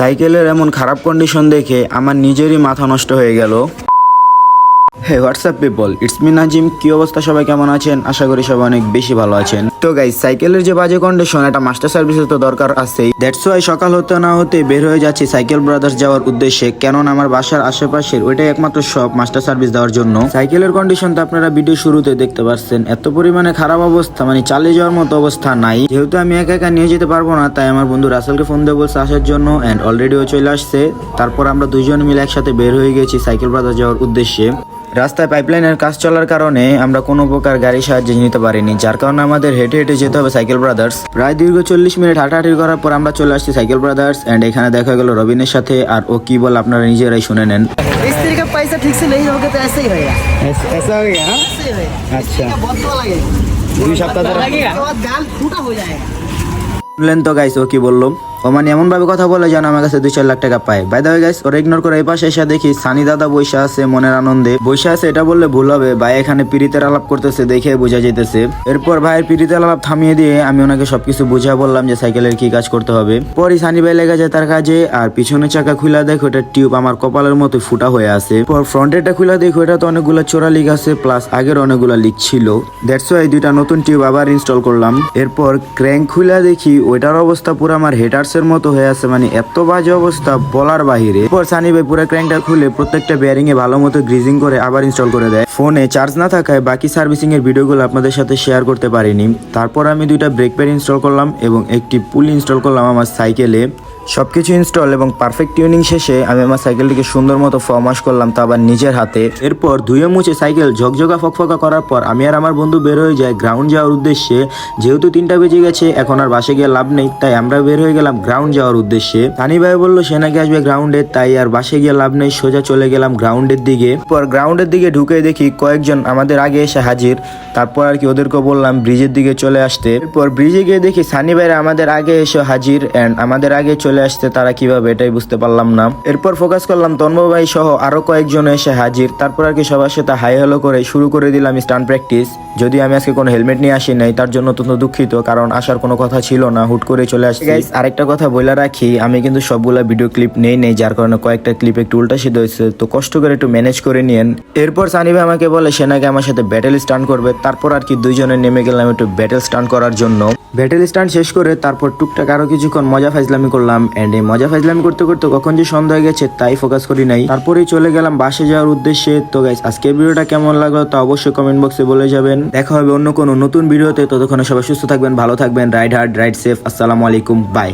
সাইকেলের এমন খারাপ কন্ডিশন দেখে আমার নিজেরই মাথা নষ্ট হয়ে গেল। Hey WhatsApp people, it's me Nazim. কি অবস্থা, সবাই কেমন আছেন? আশা করি সবাই অনেক বেশি ভালো আছেন। তো গাইস, সাইকেলের যে বাজে কন্ডিশন, এটা মাস্টার সার্ভিসের তো দরকার আছেই। দ্যাটস ওয়াই সকাল হতে না হতে বের হয়ে যাচ্ছি সাইকেল ব্রাদার্স যাওয়ার উদ্দেশ্যে, কেননা আমার বাসার আশেপাশের ওইটাই একমাত্র শপ মাস্টার সার্ভিস দেওয়ার জন্য। সাইকেলের কন্ডিশন তো আপনারা ভিডিও শুরুতে দেখতে পাচ্ছেন, এত পরিমাণে খারাপ অবস্থা, মানে চালিয়ে যাওয়ার মতো অবস্থা নাই। যেহেতু আমি একা একা নিয়ে যেতে পারবো না, তাই আমার বন্ধু রাসেলকে ফোন দিয়ে বলছে আসার জন্য, এন্ড অলরেডি ও চলে আসছে। তারপর আমরা দুইজন মিলে একসাথে বের হয়ে গেছি সাইকেল ব্রাদার্স যাওয়ার উদ্দেশ্যে। রাস্তায় পাইপলাইনের কাজ চলার কারণে আমরা কোনো প্রকার গাড়ির সাহায্য নিতে পারিনি, যার কারণে আমাদের হেঁটে হেঁটে যেতে হবে সাইকেল ব্রাদার্স। প্রায় দীর্ঘ 40 মিনিট হাঁটাহাঁটি করার পর আমরা চলে আসছি সাইকেল ব্রাদার্স, এন্ড এখানে দেখা গেল রবিনের সাথে। আর ও কি বল আপনারা নিজেরাই শুনে নেন। मिस्त्री का पैसा ठीक से नहीं होगा तो ऐसे ही होगा। ऐसा हो गया? ऐसे ही होगा। अच्छा। इसका बहुत दवा लगेगा। 2 সপ্তাহ ধরে उसके बाद गाल फूटा हो जाएगा। শুনলেন তো গাইস, ও কি বললো? ও মানে এমন ভাবে কথা বলে যেন আমার কাছে 2-4 লাখ টাকা পায়। বাই দ্য ওয়ে গাইস, ওরা ইগনোর করে এই পাশে এসে দেখি সানি দাদা বৈশা আছে মনের আনন্দে। বৈশা আছে এটা বললে ভুল হবে, ভাই এখানে পিরিতের আলাপ করতেছে দেখে বোঝা যাইতেছে। এরপর ভাইয়ের পিরিতের আলাপ থামিয়ে দিয়ে আমি ওনাকে সবকিছু বুঝা বললাম যে সাইকেলের কি কাজ করতে হবে। পরই সানি ভাই লেগে যায় তার কাজে, আর পিছনের চাকা খুলে দেখো ওটা টিউব আমার কপালের মতো ফুটা হয়ে আছে। পর ফ্রন্টেরটা খুলে দেখো এটা তো অনেকগুলো চোরা লিক আছে, প্লাস আগের অনেকগুলো লিক ছিল। দ্যাটস ওয়াই 2টা নতুন টিউব আবার ইনস্টল করলাম। এরপর ক্র্যাঙ্ক খুলে দেখি ওইটার অবস্থা পুরো আমার হেটার্স এর মতো হয়ে আছে, মানে এত বাজে অবস্থা বলার বাহিরে। এরপর সানি ভাই পুরো ক্র্যাঙ্কটা খুলে প্রত্যেকটা বেয়ারিং এ ভালো মতো গ্রিজিং করে আবার ইনস্টল করে দেয়। ফোনে চার্জ না থাকায় বাকি সার্ভিসিং এর ভিডিওগুলো আপনাদের সাথে শেয়ার করতে পারিনি। তারপর আমি 2টা ব্রেক প্যাড ইনস্টল করলাম এবং একটি পুল ইনস্টল করলাম আমার সাইকেলে। সবকিছু ইনস্টল এবং পারফেক্ট টিউনিং শেষে আমি আমার সাইকেলটিকে সুন্দর মতো ফরমাশ করলাম, তা আবার নিজের হাতে। এরপর ধুয়ে মুছে সাইকেল ঝকঝকা ফকফকা করার পর আমি আর আমার বন্ধু বের হয়ে যাই গ্রাউন্ড যাওয়ার উদ্দেশ্যে। যেহেতু 3টা বেজে গেছে, এখন আর বাসে গিয়ে লাভ নেই, তাই আমরা বের হয়ে গেলাম গ্রাউন্ড যাওয়ার উদ্দেশ্যে। সানি ভাই বললো সে নাকি আসবে গ্রাউন্ডে, তাই আর বাসে গিয়ে লাভ নেই, সোজা চলে গেলাম গ্রাউন্ডের দিকে। পর গ্রাউন্ডের দিকে ঢুকে দেখি কয়েকজন আমাদের আগে এসে হাজির। তারপর আর কি ওদেরকে বললাম ব্রিজের দিকে চলে আসতে। এরপর ব্রিজে গিয়ে দেখি সানি ভাইরা আমাদের আগে এসে হাজির, এন্ড আমাদের আগে চলে আসতে তারা কিভাবে এটাই বুঝতে পারলাম না। এরপর ফোকাস করলাম তন্ময় ভাই সহ আরো কয়েকজন এসে হাজির। তারপর আর কি সবার সাথে হাই হ্যালো করে শুরু করে দিলাম স্টান্ট প্র্যাকটিস। যদি আমি আজকে কোনো হেলমেট নিয়ে আসি নাই, তার জন্য অত্যন্ত দুঃখিত, কারণ আসার কোনো কথা ছিল না, হুট করে চলে আসছি। গাইস, আরেকটা কথা বলে রাখি, আমি কিন্তু সবগুলা ভিডিও ক্লিপ নেই, যার কারণে কয়েকটা ক্লিপ একটু উল্টা সিদ্ধ হয়েছে, তো কষ্ট করে একটু ম্যানেজ করে নিয়েন। এরপর সানি ভাই আমাকে বলে সে নাকি আমার সাথে ব্যাটেল স্টান্ট করবে। তারপর আর কি দুইজনে নেমে গেলাম একটু ব্যাটেল স্টান্ট করার জন্য। ব্যাটেল স্টান্ট শেষ করে তারপর টুকটাক আরো কিছুক্ষণ মজা ফাজলামি করলাম, এন্ড এই মজা ফাজলামি করতে করতে কখন যে সন্ধ্যা হয়ে গেছে তাই ফোকাস করি নাই। তারপরেই চলে গেলাম বাসে যাওয়ার উদ্দেশ্যে। তো গাইস, আজকের ভিডিওটা কেমন লাগলো তা অবশ্যই কমেন্ট বক্সে বলে যাবেন। দেখা হবে অন্য কোনো নতুন ভিডিওতে, ততক্ষণে সবাই সুস্থ থাকবেন, ভালো থাকবেন, রাইড হার্ড রাইড সেফ। আসসালামু আলাইকুম, বাই।